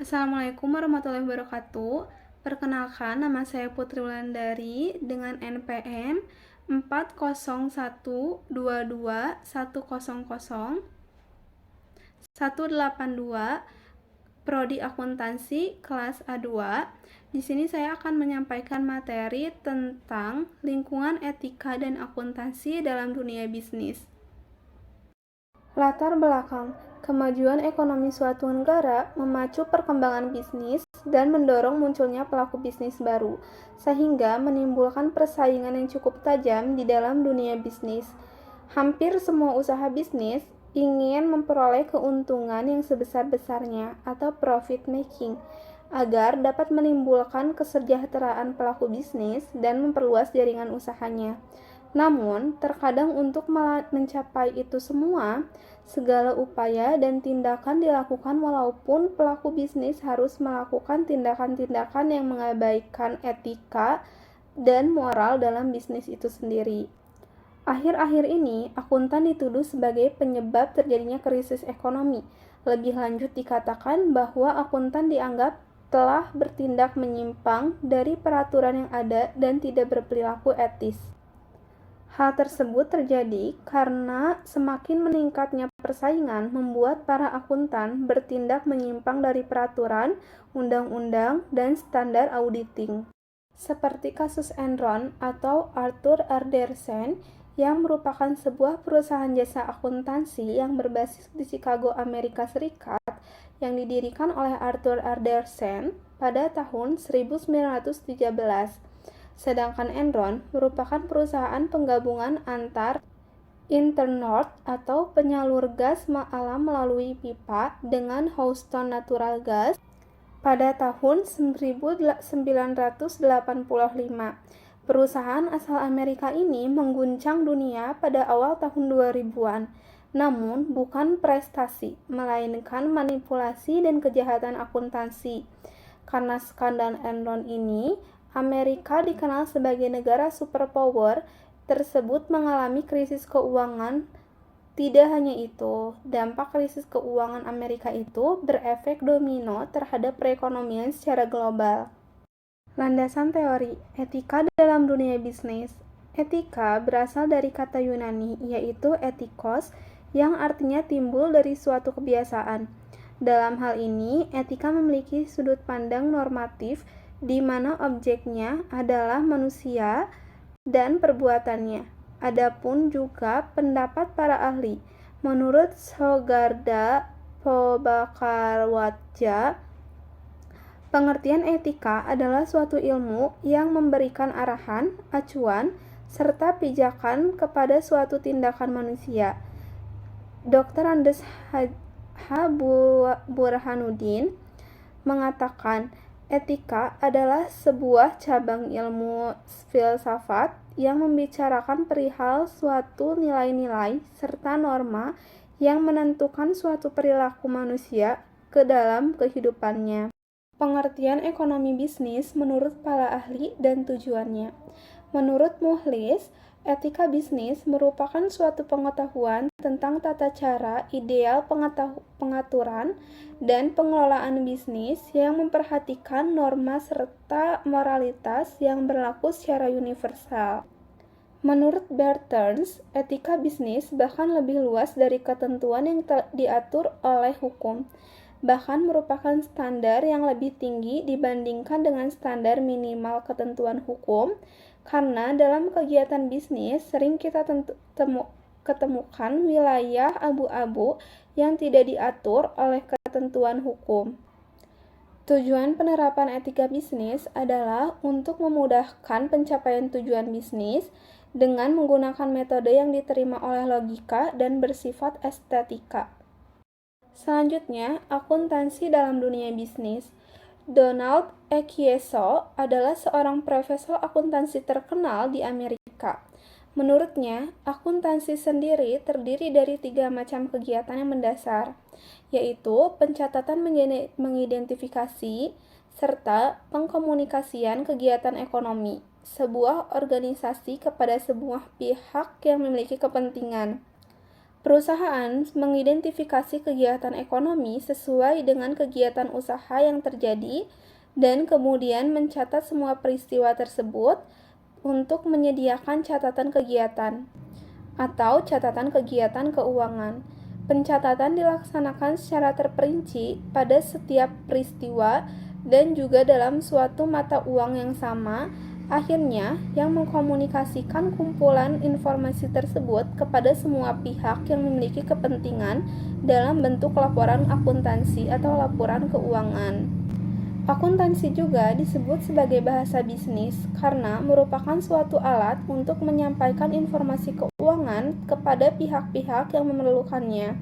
Assalamualaikum warahmatullahi wabarakatuh. Perkenalkan, nama saya Putri Wulandari dengan NPM 40122100182 Prodi Akuntansi kelas A2. Di sini saya akan menyampaikan materi tentang lingkungan etika dan akuntansi dalam dunia bisnis. Latar belakang kemajuan ekonomi suatu negara memacu perkembangan bisnis dan mendorong munculnya pelaku bisnis baru, sehingga menimbulkan persaingan yang cukup tajam di dalam dunia bisnis. Hampir semua usaha bisnis ingin memperoleh keuntungan yang sebesar-besarnya atau profit making, agar dapat menimbulkan kesejahteraan pelaku bisnis dan memperluas jaringan usahanya. Namun, terkadang untuk mencapai itu semua, segala upaya dan tindakan dilakukan walaupun pelaku bisnis harus melakukan tindakan-tindakan yang mengabaikan etika dan moral dalam bisnis itu sendiri. Akhir-akhir ini, akuntan dituduh sebagai penyebab terjadinya krisis ekonomi. Lebih lanjut dikatakan bahwa akuntan dianggap telah bertindak menyimpang dari peraturan yang ada dan tidak berperilaku etis. Hal tersebut terjadi karena semakin meningkatnya persaingan membuat para akuntan bertindak menyimpang dari peraturan, undang-undang, dan standar auditing. Seperti kasus Enron atau Arthur Andersen yang merupakan sebuah perusahaan jasa akuntansi yang berbasis di Chicago, Amerika Serikat yang didirikan oleh Arthur Andersen pada tahun 1913. Sedangkan Enron merupakan perusahaan penggabungan antar Internorth atau penyalur gas alam melalui pipa dengan Houston Natural Gas pada tahun 1985. Perusahaan asal Amerika ini mengguncang dunia pada awal tahun 2000-an. Namun, bukan prestasi, melainkan manipulasi dan kejahatan akuntansi. Karena skandal Enron ini, Amerika dikenal sebagai negara superpower tersebut mengalami krisis keuangan. Tidak hanya itu, dampak krisis keuangan Amerika itu berefek domino terhadap perekonomian secara global. Landasan teori etika dalam dunia bisnis. Etika berasal dari kata Yunani, yaitu etikos, yang artinya timbul dari suatu kebiasaan. Dalam hal ini, etika memiliki sudut pandang normatif di mana objeknya adalah manusia dan perbuatannya. Adapun juga pendapat para ahli. Menurut Sogarda Pobakarwatja, pengertian etika adalah suatu ilmu yang memberikan arahan, acuan, serta pijakan kepada suatu tindakan manusia. Dr. Andes H. Burhanuddin mengatakan, etika adalah sebuah cabang ilmu filsafat yang membicarakan perihal suatu nilai-nilai serta norma yang menentukan suatu perilaku manusia ke dalam kehidupannya. Pengertian ekonomi bisnis menurut para ahli dan tujuannya. Menurut Muhlis, etika bisnis merupakan suatu pengetahuan tentang tata cara ideal pengaturan dan pengelolaan bisnis yang memperhatikan norma serta moralitas yang berlaku secara universal. Menurut Bertens, etika bisnis bahkan lebih luas dari ketentuan yang diatur oleh hukum, bahkan merupakan standar yang lebih tinggi dibandingkan dengan standar minimal ketentuan hukum, karena dalam kegiatan bisnis sering kita ketemukan wilayah abu-abu yang tidak diatur oleh ketentuan hukum. Tujuan penerapan etika bisnis adalah untuk memudahkan pencapaian tujuan bisnis dengan menggunakan metode yang diterima oleh logika dan bersifat estetika. Selanjutnya, akuntansi dalam dunia bisnis. Donald E. Kieso adalah seorang profesor akuntansi terkenal di Amerika. Menurutnya, akuntansi sendiri terdiri dari 3 macam kegiatan yang mendasar, yaitu pencatatan mengidentifikasi, serta pengkomunikasian kegiatan ekonomi, sebuah organisasi kepada sebuah pihak yang memiliki kepentingan. Perusahaan mengidentifikasi kegiatan ekonomi sesuai dengan kegiatan usaha yang terjadi dan kemudian mencatat semua peristiwa tersebut untuk menyediakan catatan kegiatan atau catatan kegiatan keuangan. Pencatatan dilaksanakan secara terperinci pada setiap peristiwa dan juga dalam suatu mata uang yang sama. Akhirnya, yang mengkomunikasikan kumpulan informasi tersebut kepada semua pihak yang memiliki kepentingan dalam bentuk laporan akuntansi atau laporan keuangan. Akuntansi juga disebut sebagai bahasa bisnis karena merupakan suatu alat untuk menyampaikan informasi keuangan kepada pihak-pihak yang memerlukannya.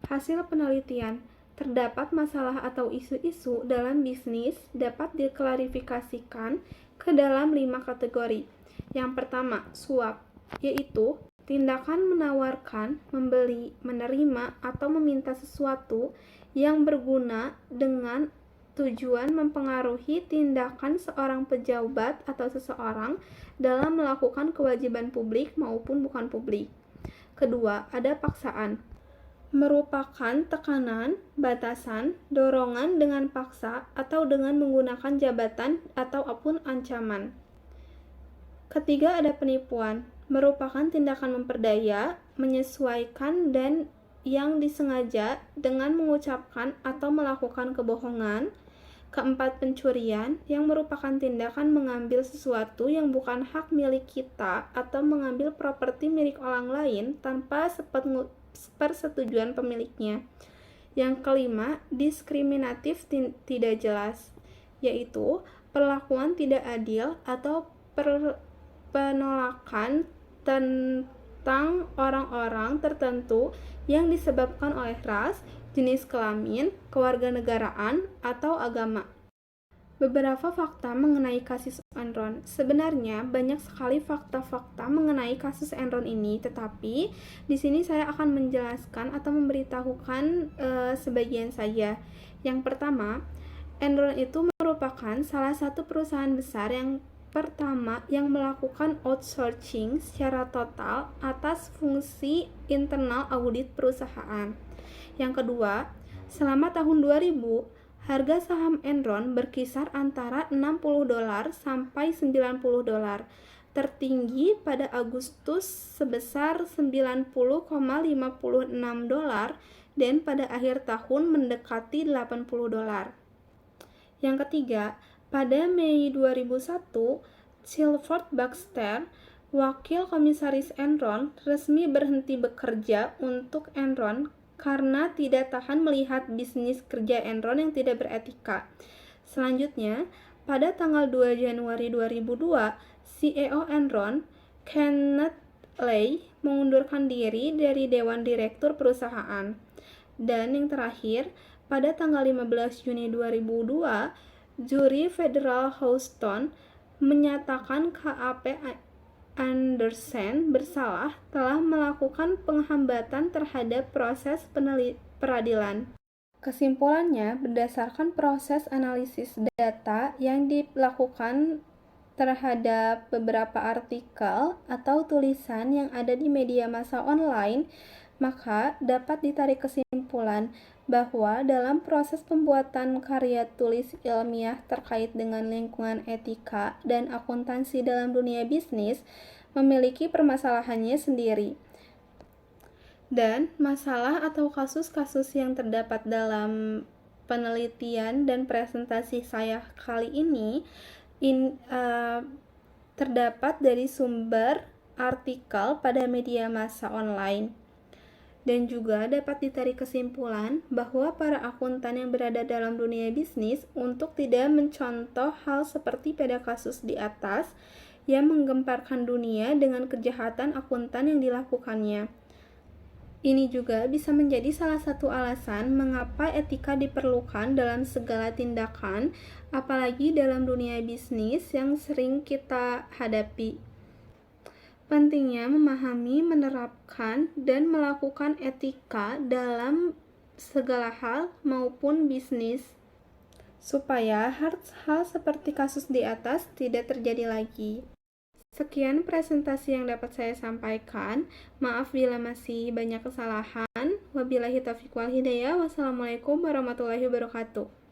Hasil penelitian, terdapat masalah atau isu-isu dalam bisnis dapat diklarifikasikan ke dalam 5 kategori. Yang pertama, suap, yaitu tindakan menawarkan, membeli, menerima, atau meminta sesuatu yang berguna dengan tujuan mempengaruhi tindakan seorang pejabat atau seseorang dalam melakukan kewajiban publik maupun bukan publik. Kedua, ada paksaan, merupakan tekanan, batasan, dorongan dengan paksa atau dengan menggunakan jabatan ataupun ancaman. Ketiga, ada penipuan, merupakan tindakan memperdaya, menyesuaikan dan yang disengaja dengan mengucapkan atau melakukan kebohongan. Keempat, pencurian, yang merupakan tindakan mengambil sesuatu yang bukan hak milik kita atau mengambil properti milik orang lain tanpa persetujuan pemiliknya. Yang kelima, diskriminatif tidak jelas, yaitu perlakuan tidak adil atau penolakan tentang orang-orang tertentu yang disebabkan oleh ras, jenis kelamin, kewarganegaraan, atau agama. Beberapa fakta mengenai kasus Enron. Sebenarnya banyak sekali fakta-fakta mengenai kasus Enron ini, tetapi di sini saya akan menjelaskan atau memberitahukan sebagian saja. Yang pertama, Enron itu merupakan salah satu perusahaan besar yang pertama yang melakukan outsourcing secara total atas fungsi internal audit perusahaan. Yang kedua, selama tahun 2000, harga saham Enron berkisar antara $60 sampai $90. Tertinggi pada Agustus sebesar $90,56 dan pada akhir tahun mendekati $80. Yang ketiga, pada Mei 2001, Clifford Baxter, wakil komisaris Enron, resmi berhenti bekerja untuk Enron karena tidak tahan melihat bisnis kerja Enron yang tidak beretika. Selanjutnya, pada tanggal 2 Januari 2002, CEO Enron, Kenneth Lay, mengundurkan diri dari Dewan Direktur perusahaan. Dan yang terakhir, pada tanggal 15 Juni 2002, juri federal Houston menyatakan KAP Andersen bersalah telah melakukan penghambatan terhadap proses peradilan. Kesimpulannya, berdasarkan proses analisis data yang dilakukan terhadap beberapa artikel atau tulisan yang ada di media massa online, maka dapat ditarik kesimpulan bahwa dalam proses pembuatan karya tulis ilmiah terkait dengan lingkungan etika dan akuntansi dalam dunia bisnis memiliki permasalahannya sendiri. Dan masalah atau kasus-kasus yang terdapat dalam penelitian dan presentasi saya kali ini terdapat dari sumber artikel pada media massa online. Dan juga dapat ditarik kesimpulan bahwa para akuntan yang berada dalam dunia bisnis untuk tidak mencontoh hal seperti pada kasus di atas yang menggemparkan dunia dengan kejahatan akuntan yang dilakukannya. Ini juga bisa menjadi salah satu alasan mengapa etika diperlukan dalam segala tindakan, apalagi dalam dunia bisnis yang sering kita hadapi. Pentingnya memahami, menerapkan, dan melakukan etika dalam segala hal maupun bisnis, supaya hal seperti kasus di atas tidak terjadi lagi. Sekian presentasi yang dapat saya sampaikan. Maaf bila masih banyak kesalahan. Wabillahi taufiq wal hidayah. Wassalamualaikum warahmatullahi wabarakatuh.